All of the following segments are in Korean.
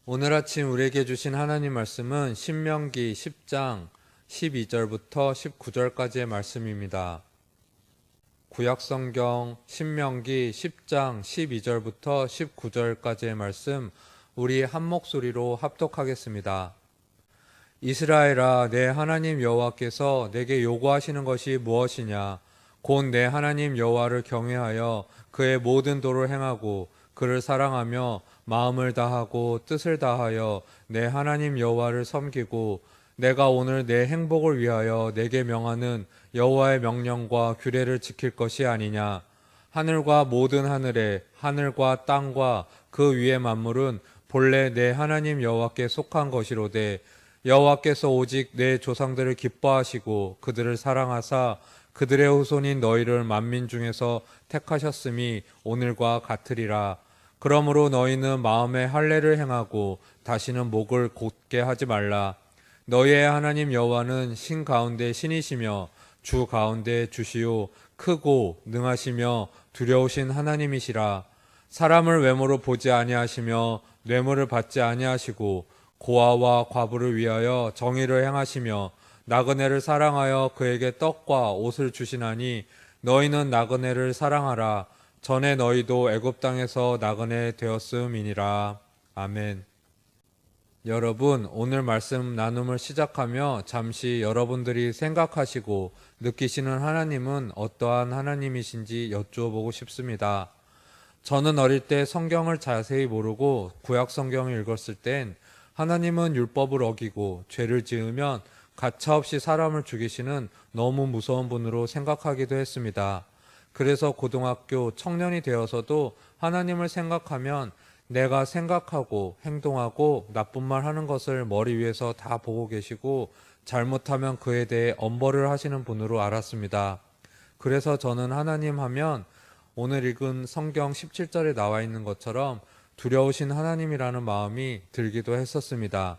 오늘 아침 우리에게 주신 하나님 말씀은 신명기 10장 12절부터 19절까지의 말씀입니다. 구약성경 신명기 10장 12절부터 19절까지의 말씀 우리 한 목소리로 합독하겠습니다. 이스라엘아, 내 하나님 여호와께서 내게 요구하시는 것이 무엇이냐? 곧 내 하나님 여호와를 경외하여 그의 모든 도를 행하고 그를 사랑하며 마음을 다하고 뜻을 다하여 내 하나님 여호와를 섬기고 내가 오늘 내 행복을 위하여 내게 명하는 여호와의 명령과 규례를 지킬 것이 아니냐? 하늘과 모든 하늘에 하늘과 땅과 그 위의 만물은 본래 내 하나님 여호와께 속한 것이로되 여호와께서 오직 내 조상들을 기뻐하시고 그들을 사랑하사 그들의 후손인 너희를 만민 중에서 택하셨음이 오늘과 같으리라. 그러므로 너희는 마음에 할례를 행하고 다시는 목을 곧게 하지 말라. 너희의 하나님 여호와는 신 가운데 신이시며 주 가운데 주시요 크고 능하시며 두려우신 하나님이시라. 사람을 외모로 보지 아니하시며 뇌물을 받지 아니하시고 고아와 과부를 위하여 정의를 행하시며 나그네를 사랑하여 그에게 떡과 옷을 주시나니 너희는 나그네를 사랑하라. 전에 너희도 애굽 땅에서 나그네 되었음이니라. 아멘. 여러분, 오늘 말씀 나눔을 시작하며 잠시 여러분들이 생각하시고 느끼시는 하나님은 어떠한 하나님이신지 여쭈어보고 싶습니다. 저는 어릴 때 성경을 자세히 모르고 구약 성경을 읽었을 땐 하나님은 율법을 어기고 죄를 지으면 가차없이 사람을 죽이시는 너무 무서운 분으로 생각하기도 했습니다. 그래서 고등학교 청년이 되어서도 하나님을 생각하면 내가 생각하고 행동하고 나쁜 말 하는 것을 머리 위에서 다 보고 계시고 잘못하면 그에 대해 엄벌을 하시는 분으로 알았습니다. 그래서 저는 하나님 하면 오늘 읽은 성경 17절에 나와 있는 것처럼 두려우신 하나님이라는 마음이 들기도 했었습니다.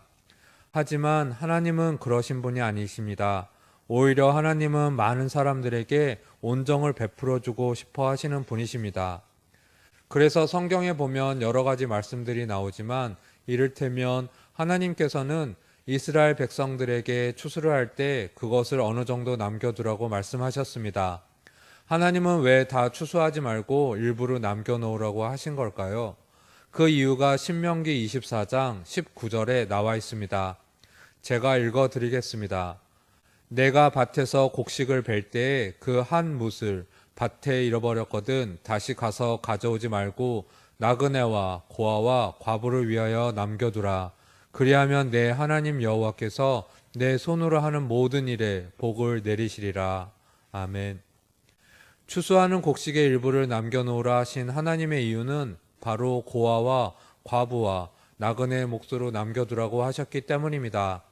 하지만 하나님은 그러신 분이 아니십니다. 오히려 하나님은 많은 사람들에게 온정을 베풀어주고 싶어 하시는 분이십니다. 그래서 성경에 보면 여러 가지 말씀들이 나오지만 이를테면 하나님께서는 이스라엘 백성들에게 추수를 할 때 그것을 어느 정도 남겨두라고 말씀하셨습니다. 하나님은 왜 다 추수하지 말고 일부를 남겨놓으라고 하신 걸까요? 그 이유가 신명기 24장 19절에 나와 있습니다. 제가 읽어드리겠습니다. 내가 밭에서 곡식을 벨 때에 그 한 뭇을 밭에 잃어버렸거든 다시 가서 가져오지 말고 나그네와 고아와 과부를 위하여 남겨두라. 그리하면 내 하나님 여호와께서 내 손으로 하는 모든 일에 복을 내리시리라. 아멘. 추수하는 곡식의 일부를 남겨놓으라 하신 하나님의 이유는 바로 고아와 과부와 나그네의 몫으로 남겨두라고 하셨기 때문입니다.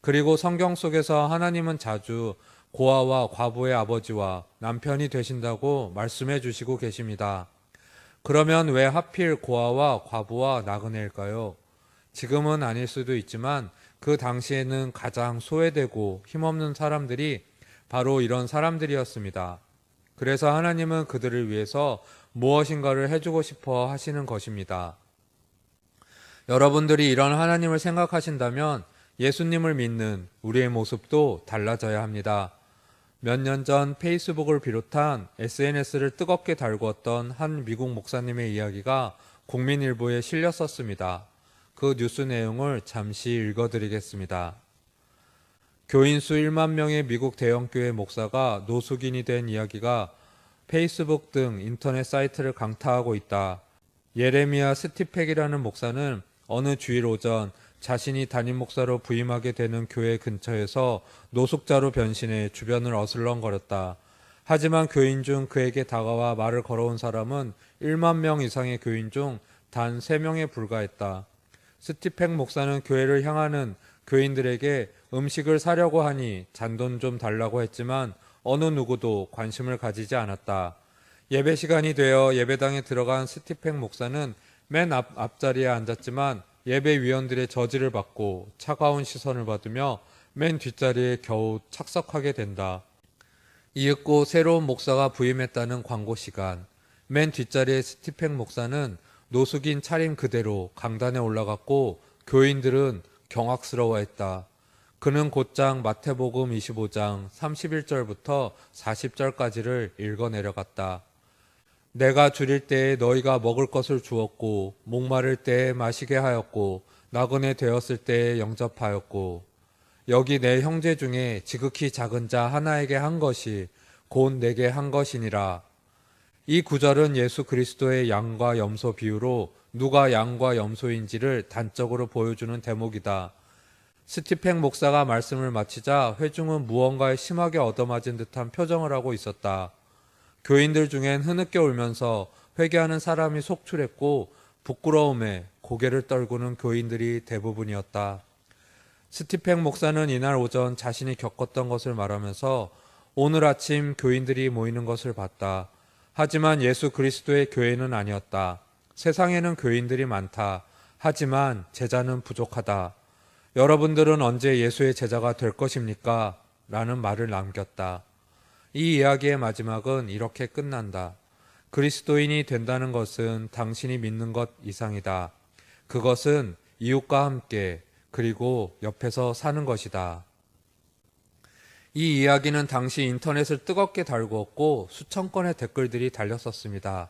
그리고 성경 속에서 하나님은 자주 고아와 과부의 아버지와 남편이 되신다고 말씀해 주시고 계십니다. 그러면 왜 하필 고아와 과부와 나그네일까요? 지금은 아닐 수도 있지만 그 당시에는 가장 소외되고 힘없는 사람들이 바로 이런 사람들이었습니다. 그래서 하나님은 그들을 위해서 무엇인가를 해주고 싶어 하시는 것입니다. 여러분들이 이런 하나님을 생각하신다면 예수님을 믿는 우리의 모습도 달라져야 합니다. 몇 년 전 페이스북을 비롯한 SNS를 뜨겁게 달구었던 한 미국 목사님의 이야기가 국민일보에 실렸었습니다. 그 뉴스 내용을 잠시 읽어드리겠습니다. 교인 수 1만 명의 미국 대형교회 목사가 노숙인이 된 이야기가 페이스북 등 인터넷 사이트를 강타하고 있다. 예레미야 스티펙이라는 목사는 어느 주일 오전 자신이 담임 목사로 부임하게 되는 교회 근처에서 노숙자로 변신해 주변을 어슬렁거렸다. 하지만 교인 중 그에게 다가와 말을 걸어온 사람은 1만 명 이상의 교인 중 단 3명에 불과했다. 스티펙 목사는 교회를 향하는 교인들에게 음식을 사려고 하니 잔돈 좀 달라고 했지만 어느 누구도 관심을 가지지 않았다. 예배 시간이 되어 예배당에 들어간 스티펙 목사는 맨 앞자리에 앉았지만 예배위원들의 저지를 받고 차가운 시선을 받으며 맨 뒷자리에 겨우 착석하게 된다. 이윽고 새로운 목사가 부임했다는 광고 시간. 맨 뒷자리의 스티펙 목사는 노숙인 차림 그대로 강단에 올라갔고 교인들은 경악스러워했다. 그는 곧장 마태복음 25장 31절부터 40절까지를 읽어 내려갔다. 내가 줄일 때에 너희가 먹을 것을 주었고, 목마를 때에 마시게 하였고, 나그네 되었을 때에 영접하였고, 여기 내 형제 중에 지극히 작은 자 하나에게 한 것이 곧 내게 한 것이니라. 이 구절은 예수 그리스도의 양과 염소 비유로 누가 양과 염소인지를 단적으로 보여주는 대목이다. 스티팽 목사가 말씀을 마치자 회중은 무언가에 심하게 얻어맞은 듯한 표정을 하고 있었다. 교인들 중엔 흐느껴 울면서 회개하는 사람이 속출했고 부끄러움에 고개를 떨구는 교인들이 대부분이었다. 스티팽 목사는 이날 오전 자신이 겪었던 것을 말하면서 오늘 아침 교인들이 모이는 것을 봤다. 하지만 예수 그리스도의 교회는 아니었다. 세상에는 교인들이 많다. 하지만 제자는 부족하다. 여러분들은 언제 예수의 제자가 될 것입니까? 라는 말을 남겼다. 이 이야기의 마지막은 이렇게 끝난다. 그리스도인이 된다는 것은 당신이 믿는 것 이상이다. 그것은 이웃과 함께 그리고 옆에서 사는 것이다. 이 이야기는 당시 인터넷을 뜨겁게 달구었고 수천 건의 댓글들이 달렸었습니다.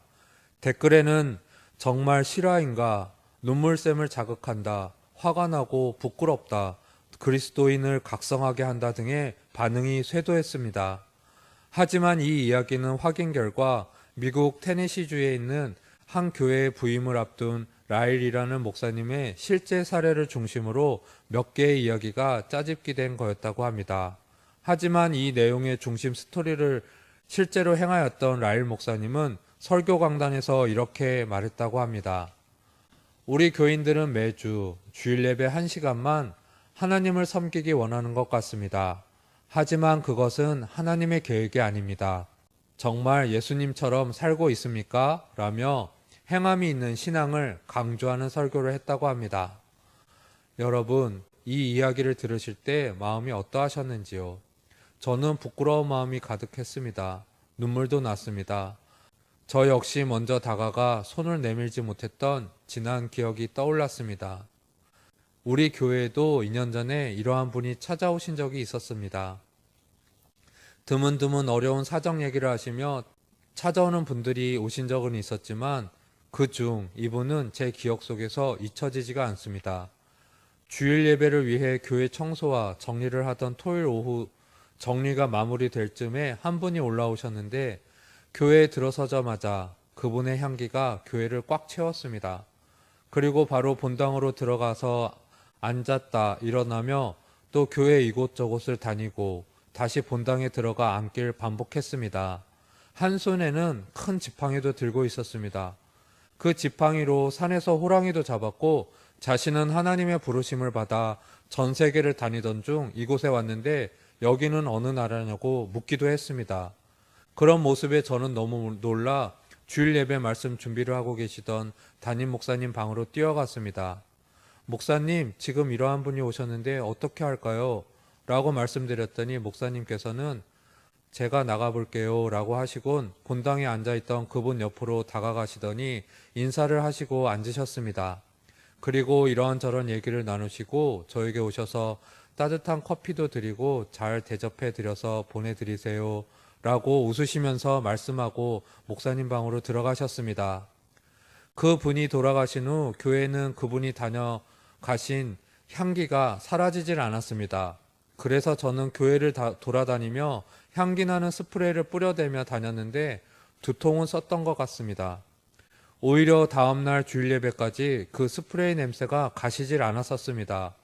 댓글에는 정말 실화인가, 눈물샘을 자극한다, 화가 나고 부끄럽다, 그리스도인을 각성하게 한다 등의 반응이 쇄도했습니다. 하지만 이 이야기는 확인 결과 미국 테네시주에 있는 한 교회의 부임을 앞둔 라일이라는 목사님의 실제 사례를 중심으로 몇 개의 이야기가 짜집기된 거였다고 합니다. 하지만 이 내용의 중심 스토리를 실제로 행하였던 라일 목사님은 설교 강단에서 이렇게 말했다고 합니다. 우리 교인들은 매주 주일 예배 1시간만 하나님을 섬기기 원하는 것 같습니다. 하지만 그것은 하나님의 계획이 아닙니다. 정말 예수님처럼 살고 있습니까? 라며 행함이 있는 신앙을 강조하는 설교를 했다고 합니다. 여러분, 이 이야기를 들으실 때 마음이 어떠하셨는지요? 저는 부끄러운 마음이 가득했습니다. 눈물도 났습니다. 저 역시 먼저 다가가 손을 내밀지 못했던 지난 기억이 떠올랐습니다. 우리 교회에도 2년 전에 이러한 분이 찾아오신 적이 있었습니다. 드문드문 어려운 사정 얘기를 하시며 찾아오는 분들이 오신 적은 있었지만 그중 이분은 제 기억 속에서 잊혀지지가 않습니다. 주일 예배를 위해 교회 청소와 정리를 하던 토요일 오후 정리가 마무리될 즈음에 한 분이 올라오셨는데 교회에 들어서자마자 그분의 향기가 교회를 꽉 채웠습니다. 그리고 바로 본당으로 들어가서 앉았다 일어나며 또 교회 이곳저곳을 다니고 다시 본당에 들어가 앉길 반복했습니다. 한 손에는 큰 지팡이도 들고 있었습니다. 그 지팡이로 산에서 호랑이도 잡았고 자신은 하나님의 부르심을 받아 전 세계를 다니던 중 이곳에 왔는데 여기는 어느 나라냐고 묻기도 했습니다. 그런 모습에 저는 너무 놀라 주일 예배 말씀 준비를 하고 계시던 담임 목사님 방으로 뛰어갔습니다. 목사님, 지금 이러한 분이 오셨는데 어떻게 할까요? 라고 말씀드렸더니 목사님께서는 제가 나가볼게요 라고 하시곤 본당에 앉아있던 그분 옆으로 다가가시더니 인사를 하시고 앉으셨습니다. 그리고 이런저런 얘기를 나누시고 저에게 오셔서 따뜻한 커피도 드리고 잘 대접해 드려서 보내드리세요 라고 웃으시면서 말씀하고 목사님 방으로 들어가셨습니다. 그 분이 돌아가신 후 교회는 그분이 다녀가신 향기가 사라지질 않았습니다. 그래서 저는 교회를 돌아다니며 향기나는 스프레이를 뿌려대며 다녔는데 두통은 썼던 것 같습니다. 오히려 다음날 주일 예배까지 그 스프레이 냄새가 가시질 않았었습니다.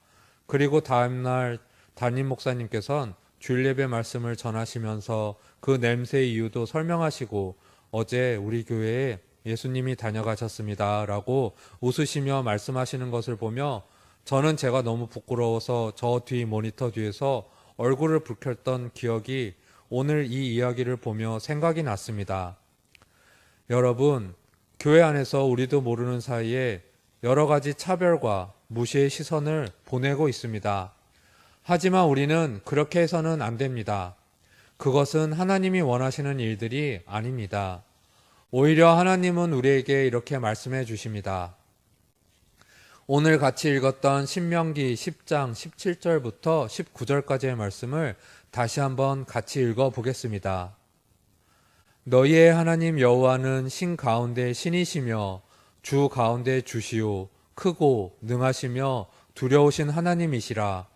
그리고 다음날 담임 목사님께서는 주일 예배 말씀을 전하시면서 그 냄새의 이유도 설명하시고 어제 우리 교회에 예수님이 다녀가셨습니다 라고 웃으시며 말씀하시는 것을 보며 저는 제가 너무 부끄러워서 저 뒤 모니터 뒤에서 얼굴을 붉혔던 기억이 오늘 이 이야기를 보며 생각이 났습니다. 여러분, 교회 안에서 우리도 모르는 사이에 여러 가지 차별과 무시의 시선을 보내고 있습니다. 하지만 우리는 그렇게 해서는 안 됩니다. 그것은 하나님이 원하시는 일들이 아닙니다. 오히려 하나님은 우리에게 이렇게 말씀해 주십니다. 오늘 같이 읽었던 신명기 10장 17절부터 19절까지의 말씀을 다시 한번 같이 읽어 보겠습니다. 너희의 하나님 여호와는 신 가운데 신이시며 주 가운데 주시오 크고 능하시며 두려우신 하나님이시라.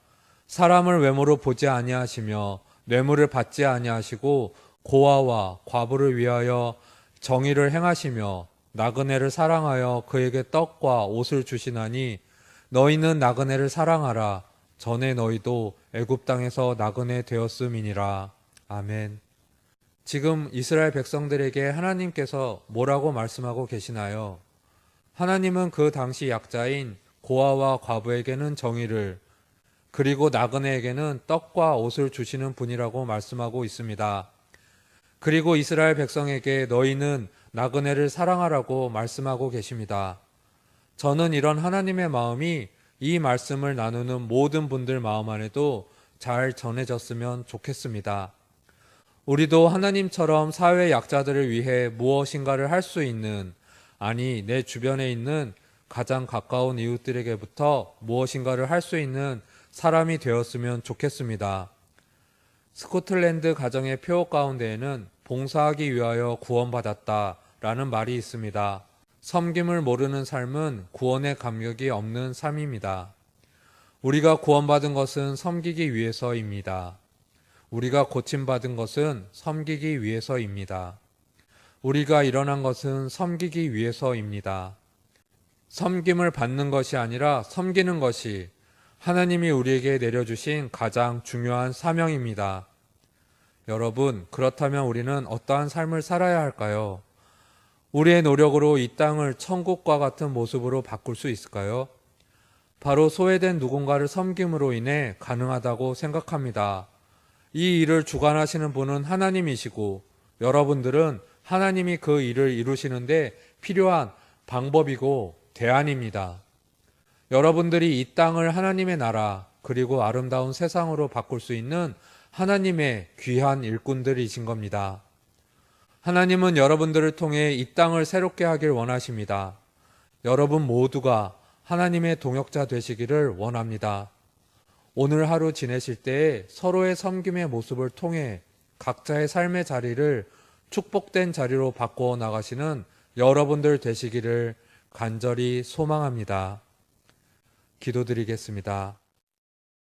사람을 외모로 보지 아니하시며 뇌물을 받지 아니하시고 고아와 과부를 위하여 정의를 행하시며 나그네를 사랑하여 그에게 떡과 옷을 주시나니 너희는 나그네를 사랑하라. 전에 너희도 애굽 땅에서 나그네 되었음이니라. 아멘. 지금 이스라엘 백성들에게 하나님께서 뭐라고 말씀하고 계시나요? 하나님은 그 당시 약자인 고아와 과부에게는 정의를, 그리고 나그네에게는 떡과 옷을 주시는 분이라고 말씀하고 있습니다. 그리고 이스라엘 백성에게 너희는 나그네를 사랑하라고 말씀하고 계십니다. 저는 이런 하나님의 마음이 이 말씀을 나누는 모든 분들 마음 안에도 잘 전해졌으면 좋겠습니다. 우리도 하나님처럼 사회 약자들을 위해 무엇인가를 할 수 있는, 아니 내 주변에 있는 가장 가까운 이웃들에게부터 무엇인가를 할 수 있는 사람이 되었으면 좋겠습니다. 스코틀랜드 가정의 표어 가운데에는 봉사하기 위하여 구원받았다 라는 말이 있습니다. 섬김을 모르는 삶은 구원의 감격이 없는 삶입니다. 우리가 구원받은 것은 섬기기 위해서입니다. 우리가 고침받은 것은 섬기기 위해서입니다. 우리가 일어난 것은 섬기기 위해서입니다. 섬김을 받는 것이 아니라 섬기는 것이 하나님이 우리에게 내려주신 가장 중요한 사명입니다. 여러분, 그렇다면 우리는 어떠한 삶을 살아야 할까요? 우리의 노력으로 이 땅을 천국과 같은 모습으로 바꿀 수 있을까요? 바로 소외된 누군가를 섬김으로 인해 가능하다고 생각합니다. 이 일을 주관하시는 분은 하나님이시고 여러분들은 하나님이 그 일을 이루시는데 필요한 방법이고 대안입니다. 여러분들이 이 땅을 하나님의 나라 그리고 아름다운 세상으로 바꿀 수 있는 하나님의 귀한 일꾼들이신 겁니다. 하나님은 여러분들을 통해 이 땅을 새롭게 하길 원하십니다. 여러분 모두가 하나님의 동역자 되시기를 원합니다. 오늘 하루 지내실 때에 서로의 섬김의 모습을 통해 각자의 삶의 자리를 축복된 자리로 바꾸어 나가시는 여러분들 되시기를 간절히 소망합니다. 기도드리겠습니다.